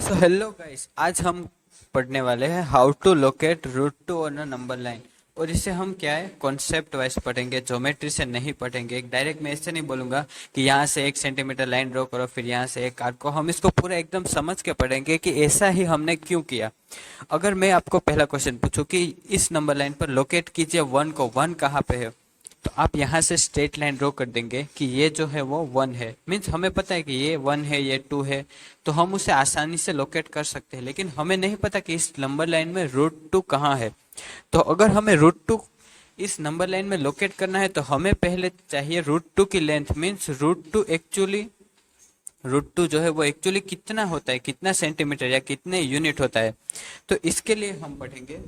So hello guys, आज हम पढ़ने वाले हैं how to locate root two on a number line. और इसे हम क्या है कॉन्सेप्ट वाइज पढ़ेंगे, ज्योमेट्री से नहीं पढ़ेंगे। एक डायरेक्ट मैं ऐसे नहीं बोलूंगा कि यहाँ से 1 सेंटीमीटर लाइन ड्रॉ करो फिर यहाँ से एक आर्क को। हम इसको पूरा एकदम समझ के पढ़ेंगे कि ऐसा ही हमने क्यों किया। अगर मैं आपको पहला क्वेश्चन पूछूं कि इस नंबर लाइन पर लोकेट कीजिए वन को, वन कहाँ पे है, तो आप यहाँ से स्ट्रेट लाइन ड्रॉ कर देंगे कि ये जो है वो वन है। मीन्स हमें पता है कि ये वन है, ये टू है, तो हम उसे आसानी से लोकेट कर सकते हैं। लेकिन हमें नहीं पता कि इस नंबर लाइन में रूट टू कहाँ है। तो अगर हमें रूट टू इस नंबर लाइन में लोकेट करना है तो हमें पहले चाहिए रूट टू की लेंथ। मीन्स रूट टू जो है वो एक्चुअली कितना होता है, कितना सेंटीमीटर या कितने यूनिट होता है। तो इसके लिए हम पढ़ेंगे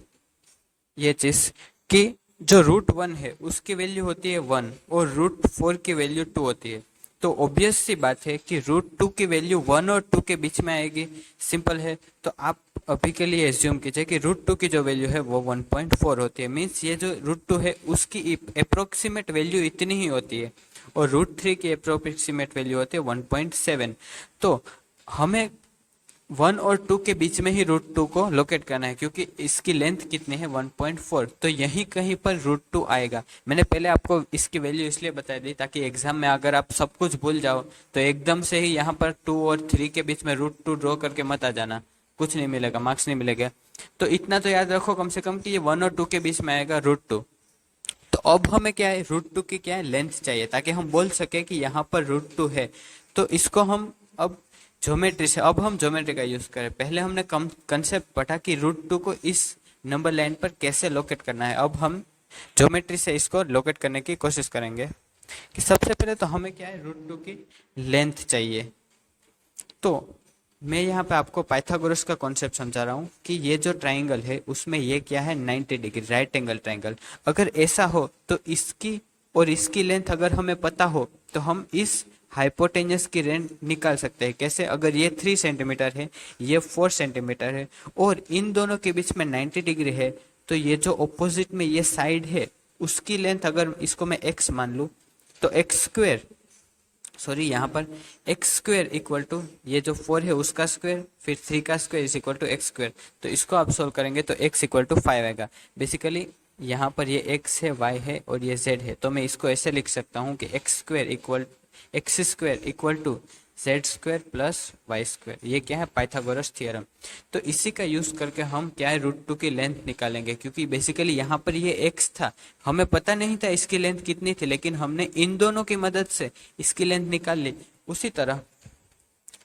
ये चीज कि जो रूट वन है उसकी वैल्यू होती है वन और रूट फोर की वैल्यू टू होती है। तो ऑब्वियस सी बात है कि रूट टू की वैल्यू वन और टू के बीच में आएगी। सिंपल है। तो आप अभी के लिए एज्यूम कीजिए कि रूट टू की जो वैल्यू है वो 1.4 होती है। मीन्स ये जो रूट टू है उसकी अप्रोक्सीमेट वैल्यू इतनी ही होती है और रूट थ्री की अप्रोक्सीमेट वैल्यू होती है 1.7। तो हमें वन और टू के बीच में ही रूट टू को लोकेट करना है क्योंकि इसकी लेंथ कितनी है 1.4। तो यहीं कहीं पर रूट टू आएगा। मैंने पहले आपको इसकी वैल्यू इसलिए बता दी ताकि एग्जाम में अगर आप सब कुछ भूल जाओ तो एकदम से ही यहाँ पर टू और थ्री के बीच में रूट टू ड्रॉ करके मत आ जाना, कुछ नहीं मिलेगा, मार्क्स नहीं मिलेगा। तो इतना तो याद रखो कम से कम कि ये वन और टू के बीच में आएगा रूट टू। तो अब हमें क्या है, रूट टू की क्या है लेंथ चाहिए ताकि हम बोल सके कि यहाँ पर रूट टू है। तो इसको हम अब ज्योमेट्री का यूज करें। पहले हमने कंसेप्ट पढ़ा कि रूट टू को इस नंबर लाइन पर कैसे लोकेट करना है। अब हम ज्योमेट्री से इसको लोकेट करने की कोशिश करेंगे कि सबसे पहले तो हमें क्या है रूट टू की लेंथ चाहिए। तो मैं यहाँ पे आपको पाइथागोरस का कॉन्सेप्ट समझा रहा हूँ कि ये जो ट्राइंगल है उसमें ये क्या है 90 डिग्री राइट एंगल ट्राइंगल। अगर ऐसा हो तो इसकी और इसकी लेंथ अगर हमें पता हो तो हम इस हाइपोटेन्यूस की रेंज निकाल सकते हैं। कैसे? अगर ये 3 सेंटीमीटर है, ये 4 सेंटीमीटर है और इन दोनों के बीच में 90 डिग्री है, तो ये जो ऑपोजिट में ये साइड है उसकी लेंथ अगर इसको मैं x मान लूँ तो एक्स स्क्वेयर यहाँ पर एक्स स्क्वेयर इक्वल टू ये जो 4 है उसका स्क्वेयर फिर 3 का square is equal to x square. तो इसको आप सोल्व करेंगे तो x इक्वल टू 5 आएगा। बेसिकली यहाँ पर ये x है, y है और ये z है। तो मैं इसको ऐसे लिख सकता हूँ कि x square equal to z square plus y square. ये क्या है? Pythagoras theorem. तो इसी का यूज करके हम क्या है रूट टू की लेंथ निकालेंगे क्योंकि बेसिकली यहाँ पर ये एक्स था, हमें पता नहीं था इसकी लेंथ कितनी थी, लेकिन हमने इन दोनों की मदद से इसकी लेंथ निकाल ली। उसी तरह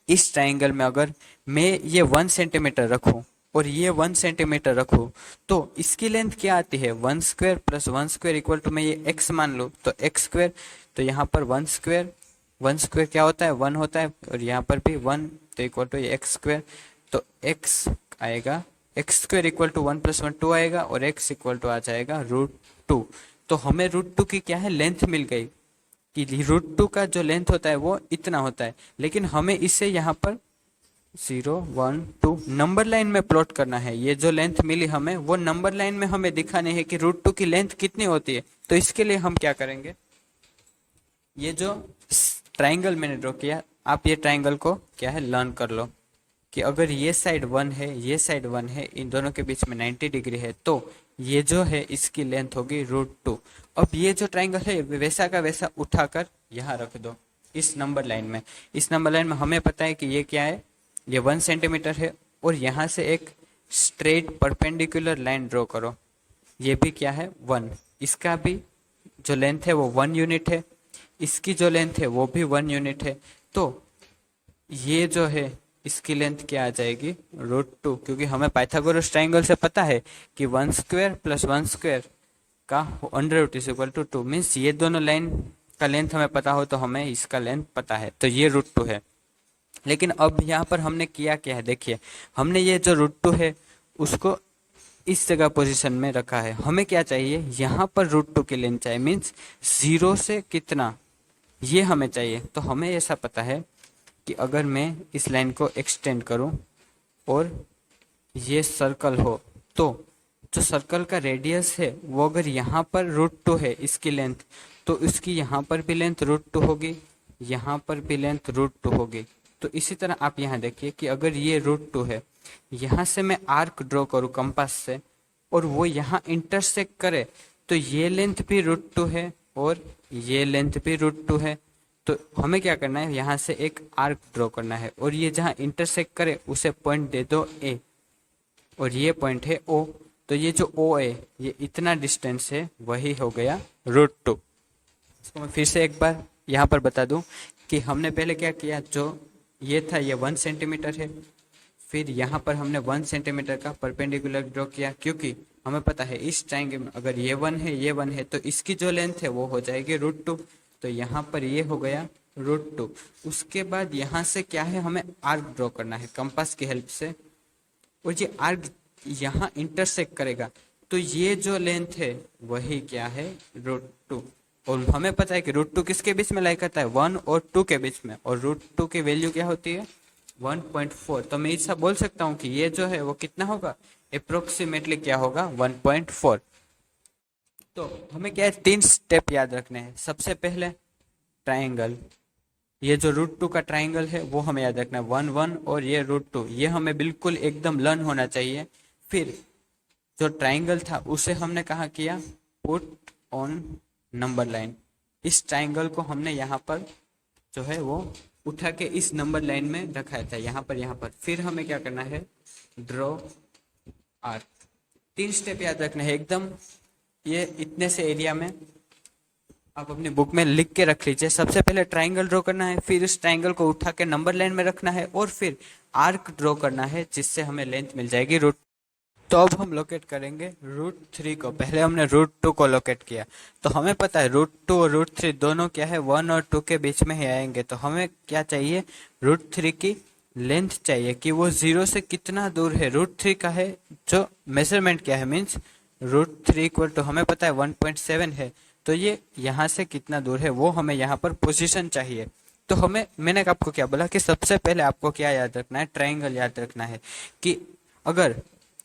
इस ट्राइंगल में अगर मैं ये 1 सेंटीमीटर रखूं और ये 1 सेंटीमीटर रखूं तो इसकी लेंथ क्या आती है 1 square plus 1 square equal to मैं ये x मान लूँ तो एक्स स्क्वायर। तो यहाँ पर 1 स्क्वायर क्या होता है 1 होता है और यहाँ पर भी 1, तो इक्वल टू एक्स स्क्वायर। तो x आएगा x square equal to 1 plus 1 2 आएगा और x इक्वल टू आ जाएगा रूट टू। तो हमें रूट टू की क्या है लेंथ मिल गई कि रूट टू का जो लेंथ होता है वो इतना होता है। लेकिन हमें इसे यहाँ पर 0 1 2 नंबर लाइन में प्लॉट करना है। ये जो लेंथ मिली हमें वो नंबर लाइन में हमें दिखानी है कि रूट टू की लेंथ कितनी होती है। तो इसके लिए हम क्या करेंगे, ये जो ट्राइंगल मैंने ड्रॉ किया, आप ये ट्राइंगल को क्या है लर्न कर लो कि अगर ये साइड 1 है, ये साइड 1 है, इन दोनों के बीच में 90 डिग्री है, तो ये जो है इसकी लेंथ होगी रूट टू। अब ये जो ट्राइंगल है वैसा का वैसा उठाकर यहाँ रख दो इस नंबर लाइन में। इस नंबर लाइन में हमें पता है कि ये क्या है, ये 1 सेंटीमीटर है और यहाँ से एक स्ट्रेट परपेंडिकुलर लाइन ड्रॉ करो। ये भी क्या है 1, इसका भी जो लेंथ है वो 1 यूनिट है, इसकी जो लेंथ है वो भी 1 यूनिट है। तो ये जो है इसकी लेंथ क्या आ जाएगी रूट टू, क्योंकि हमें पाइथागोरस ट्राइंगल से पता है कि 1 स्क्वायर प्लस 1 स्क्वायर का under root is equal to 2। Means ये दोनों लाइन का लेंथ हमें पता हो तो हमें इसका लेंथ पता है, तो ये रूट टू है। लेकिन अब यहाँ पर हमने किया क्या है, देखिए हमने ये जो रूट टू है उसको इस जगह पोजीशन में रखा है। हमें क्या चाहिए, यहाँ पर रूट टू की लेंथ चाहिए। मीन्स 0 से कितना ये हमें चाहिए। तो हमें ऐसा पता है कि अगर मैं इस लाइन को एक्सटेंड करूं और ये सर्कल हो तो जो सर्कल का रेडियस है वो अगर यहाँ पर रूट टू है इसकी लेंथ, तो इसकी यहाँ पर भी लेंथ रूट टू होगी, यहाँ पर भी लेंथ रूट टू होगी। तो इसी तरह आप यहाँ देखिए कि अगर ये √2 है, यहाँ से मैं आर्क ड्रॉ करूँ कंपास से और वो यहाँ इंटरसेक्ट करे, तो ये लेंथ भी √2 है और ये लेंथ भी √2 है। तो हमें क्या करना है, यहाँ से एक आर्क ड्रॉ करना है और ये जहाँ इंटरसेक्ट करे उसे पॉइंट दे दो ए, और ये पॉइंट है ओ। तो ये जो ओ है, ये इतना डिस्टेंस है, वही हो गया √2। इसको मैं फिर से एक बार यहाँ पर बता दूँ कि हमने पहले क्या किया, जो ये था ये 1 सेंटीमीटर है, फिर यहाँ पर हमने 1 सेंटीमीटर का परपेंडिकुलर ड्रॉ किया, क्योंकि हमें पता है इस ट्रायंगल में अगर ये 1 है, ये 1 है, तो इसकी जो लेंथ है वो हो जाएगी √2। तो यहाँ पर ये हो गया √2। उसके बाद यहाँ से क्या है, हमें आर्क ड्रॉ करना है कंपास की हेल्प से, और ये आर्क यहाँ इंटरसेक्ट करेगा, तो ये जो लेंथ है वही क्या है, √2। और हमें पता है कि √2 किसके बीच में लाई करता है, 1 और 2 के बीच में, और √2 की वैल्यू क्या होती है, 1.4। तो मैं ऐसा बोल सकता हूँ कि ये जो है वो कितना होगा, अप्रोक्सीमेटली क्या होगा, 1.4। तो हमें क्या है, 3 स्टेप याद रखने हैं। सबसे पहले ट्राइंगल, ये जो √2 का ट्राइंगल है वो हमें याद रखना है, 1 1 और ये √2, ये हमें बिल्कुल एकदम लर्न होना चाहिए। फिर जो ट्राइंगल था उसे हमने कहा किया, पुट ऑन नंबर लाइन। इस ट्राइंगल को हमने यहाँ पर जो है वो उठा के इस नंबर लाइन में रखा था, यहाँ पर। फिर हमें क्या करना है, ड्रॉ आर्क। 3 स्टेप याद रखना है एकदम, ये इतने से एरिया में आप अपनी बुक में लिख के रख लीजिए। सबसे पहले ट्राइंगल ड्रॉ करना है, फिर इस ट्राइंगल को उठा के नंबर लाइन में रखना है, और फिर आर्क ड्रॉ करना है जिससे हमें लेंथ मिल जाएगी √। तो अब हम लोकेट करेंगे √3 को। पहले हमने √2 को लोकेट किया, तो हमें पता है √2 और √3 दोनों क्या है, 1 और 2 के बीच में ही आएंगे। तो हमें क्या चाहिए, √3 की लेंथ चाहिए कि वो 0 से कितना दूर है। √3 का है जो मेजरमेंट क्या है, मीन्स √3 इक्वल टू हमें पता है 1.7 है, तो ये यहाँ से कितना दूर है वो हमें यहाँ पर पोजीशन चाहिए। तो मैंने आपको क्या बोला कि सबसे पहले आपको क्या याद रखना है, ट्राइंगल याद रखना है कि अगर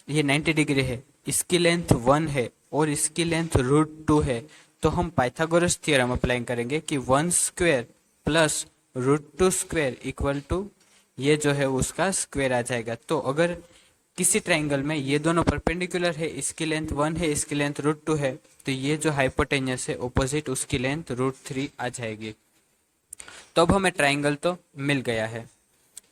ये 90 डिग्री है, इसकी लेंथ 1 है और इसकी लेंथ √2 है, तो हम पाइथागोरस थ्योरम अप्लाई करेंगे कि 1 square plus √2 square equal to ये जो है उसका स्क्वायर आ जाएगा। तो अगर किसी ट्राइंगल में ये दोनों परपेंडिकुलर है, इसकी लेंथ 1 है, इसकी लेंथ √2 है, तो ये जो हाइपोटेन्यूस है ऑपोजिट, उसकी लेंथ √3 आ जाएगी। तो अब हमें ट्राइंगल तो मिल गया है।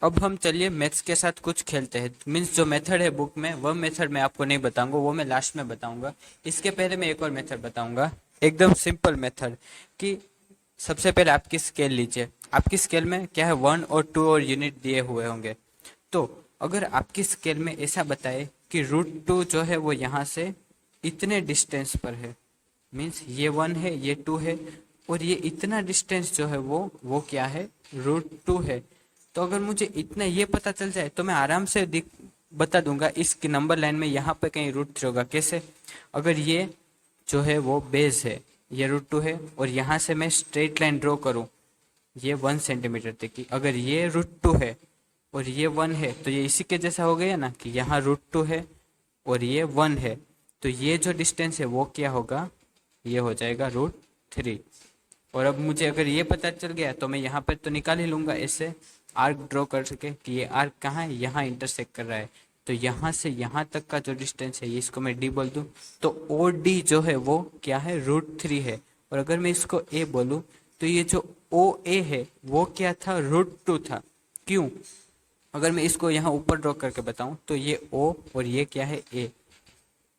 अब हम चलिए मैथ्स के साथ कुछ खेलते हैं। मीन्स जो मेथड है बुक में, वह मेथड मैं आपको नहीं बताऊंगा, वो मैं लास्ट में बताऊंगा। इसके पहले मैं एक और मेथड बताऊंगा, एकदम सिंपल मेथड, कि सबसे पहले आपकी स्केल लीजिए। आपकी स्केल में क्या है, 1 और 2 और यूनिट दिए हुए होंगे। तो अगर आपकी स्केल में ऐसा बताए कि √2 जो है वो यहाँ से इतने डिस्टेंस पर है, मीन्स ये 1 है, ये 2 है, और ये इतना डिस्टेंस जो है वो क्या है, √2 है। तो अगर मुझे इतना ये पता चल जाए तो मैं आराम से बता दूंगा इस नंबर लाइन में यहाँ पे कहीं √3 होगा। कैसे, अगर ये जो है वो बेस है, ये √2 है, और यहाँ से मैं स्ट्रेट लाइन ड्रॉ करूँ ये 1 सेंटीमीटर तक की, अगर ये √2 है और ये 1 है, तो ये इसी के जैसा हो गया ना कि यहाँ √2 है और ये 1 है, तो ये जो डिस्टेंस है वो क्या होगा, ये हो जाएगा √3। और अब मुझे अगर ये पता चल गया तो मैं यहाँ पर तो निकाल ही लूँगा ऐसे आर्क ड्रॉ कर सके कि ये आर्क कहाँ है, यहाँ इंटरसेक्ट कर रहा है। तो यहाँ से यहाँ तक का जो डिस्टेंस है, ये इसको मैं डी बोल दूँ, तो ओ डी जो है वो क्या है, √3 है। और अगर मैं इसको ए बोलूँ तो ये जो ओ ए है वो क्या था, √2 था। क्यों, अगर मैं इसको यहाँ ऊपर ड्रॉ करके बताऊँ तो ये ओ और ये क्या है, ए,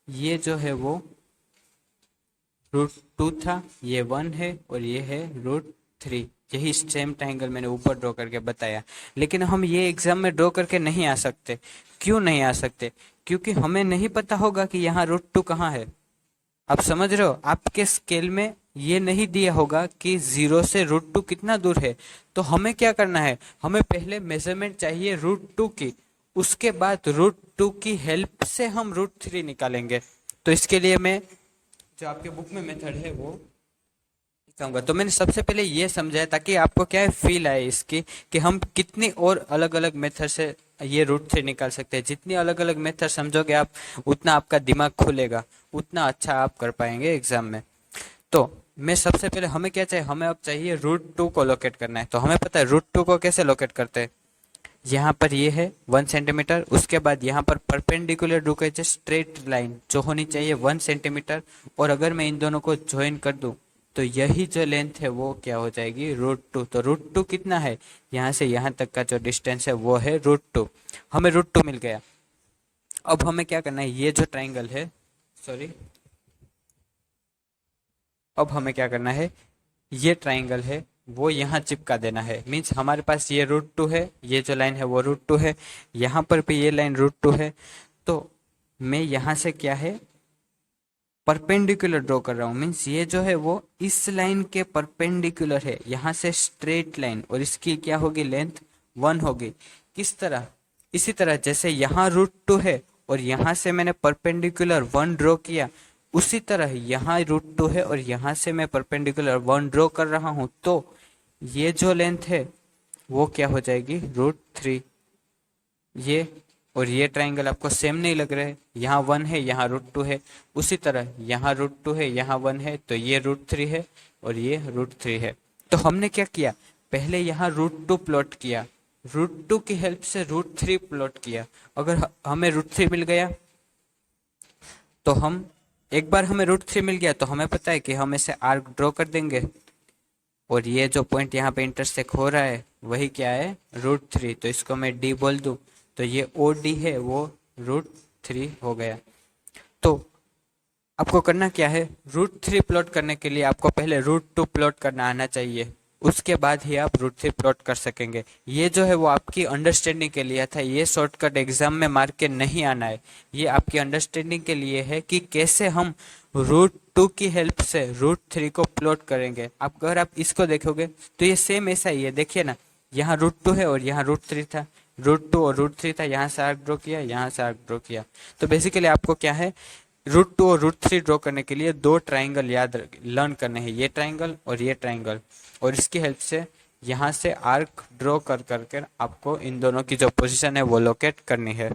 ये जो है वो √2 था, ये 1 है और ये है √3। यही सेम ट्रायंगल मैंने ऊपर ड्रॉ करके बताया। लेकिन हम ये एग्जाम में ड्रॉ करके नहीं आ सकते। क्यों नहीं आ सकते, क्योंकि हमें नहीं पता होगा कि यहाँ √2 कहाँ है। आप समझ रहे हो, आपके स्केल में ये नहीं दिया होगा कि 0 से √2 कितना दूर है। तो हमें क्या करना है, हमें पहले मेजरमेंट चाहिए √2 की, उसके बाद √2 की हेल्प से हम √3 निकालेंगे। तो इसके लिए मैं जो आपके बुक में मेथड है वो दिखाऊंगा। तो मैंने सबसे पहले ये समझाया ताकि आपको क्या है, फील आए इसकी कि हम कितनी और अलग अलग मेथड से ये √3 निकाल सकते हैं। जितनी अलग अलग मेथड समझोगे आप, उतना आपका दिमाग खुलेगा, उतना अच्छा आप कर पाएंगे एग्जाम में। तो मैं सबसे पहले हमें क्या चाहिए, हमें अब चाहिए √2 को लोकेट करना है। तो हमें पता है √2 को कैसे लोकेट करते हैं, यहाँ पर ये है 1 सेंटीमीटर, उसके बाद यहाँ पर परपेंडिकुलर रुके जो स्ट्रेट लाइन जो होनी चाहिए 1 सेंटीमीटर, और अगर मैं इन दोनों को ज्वाइन कर दूं तो यही जो लेंथ है वो क्या हो जाएगी √2। तो √2 कितना है, यहाँ से यहाँ तक का जो डिस्टेंस है वो है √2। हमें √2 मिल गया। अब हमें क्या करना है, ये जो ट्राइंगल है, सॉरी, अब हमें क्या करना है, ये ट्राइंगल है वो यहाँ चिपका देना है। मीन्स हमारे पास ये √2 है, ये जो लाइन है वो √2 है, यहाँ पर भी ये लाइन √2 है। तो मैं यहाँ से क्या है परपेंडिकुलर ड्रॉ कर रहा हूँ। मीन्स ये जो है वो इस लाइन के परपेंडिकुलर है, यहाँ से स्ट्रेट लाइन, और इसकी क्या होगी लेंथ 1 होगी। किस तरह, इसी तरह जैसे यहाँ √2 है और यहाँ से मैंने परपेंडिकुलर 1 ड्रॉ किया, उसी तरह यहाँ √2 है और यहाँ से मैं परपेंडिकुलर 1 ड्रॉ कर रहा हूँ। तो ये जो लेंथ है वो क्या हो जाएगी √3। ये और ये ट्राइंगल आपको सेम नहीं लग रहा है, यहाँ 1 है यहाँ √2 है, उसी तरह यहाँ √2 है यहाँ 1 है, तो ये √3 है और ये √3 है। तो हमने क्या किया, पहले यहाँ √2 प्लॉट किया, √2 की हेल्प से √3 प्लॉट किया। अगर हमें √3 मिल गया तो हम, एक बार हमें √3 मिल गया तो हमें पता है कि हम इसे आर्क ड्रॉ कर देंगे, और ये जो पॉइंट यहाँ पे इंटरसेक्ट हो रहा है वही क्या है √3। तो इसको मैं D बोल दूँ तो ये OD है वो √3 हो गया। तो आपको करना क्या है, √3 प्लॉट करने के लिए आपको पहले √2 प्लॉट करना आना चाहिए, उसके बाद ही आप √3 प्लॉट कर सकेंगे। ये जो है वो आपकी अंडरस्टैंडिंग के लिए था, ये शॉर्टकट एग्जाम में मार के नहीं आना है, ये आपकी अंडरस्टैंडिंग के लिए है कि कैसे हम √2 की हेल्प से √3 को प्लॉट करेंगे। आप अगर आप इसको देखोगे तो ये सेम ऐसा ही है, देखिए ना, यहाँ √2 है और यहाँ √3 था, √2 और √3 था, यहाँ से आर्क ड्रॉ किया, यहाँ से आर्क ड्रॉ किया। तो बेसिकली आपको क्या है, √2 और √3 ड्रॉ करने के लिए 2 ट्राइंगल याद लर्न करने हैं, ये ट्राइंगल और ये ट्राइंगल, और इसकी हेल्प से यहाँ से आर्क ड्रॉ कर कर आपको इन दोनों की जो पोजीशन है वो लोकेट करनी है।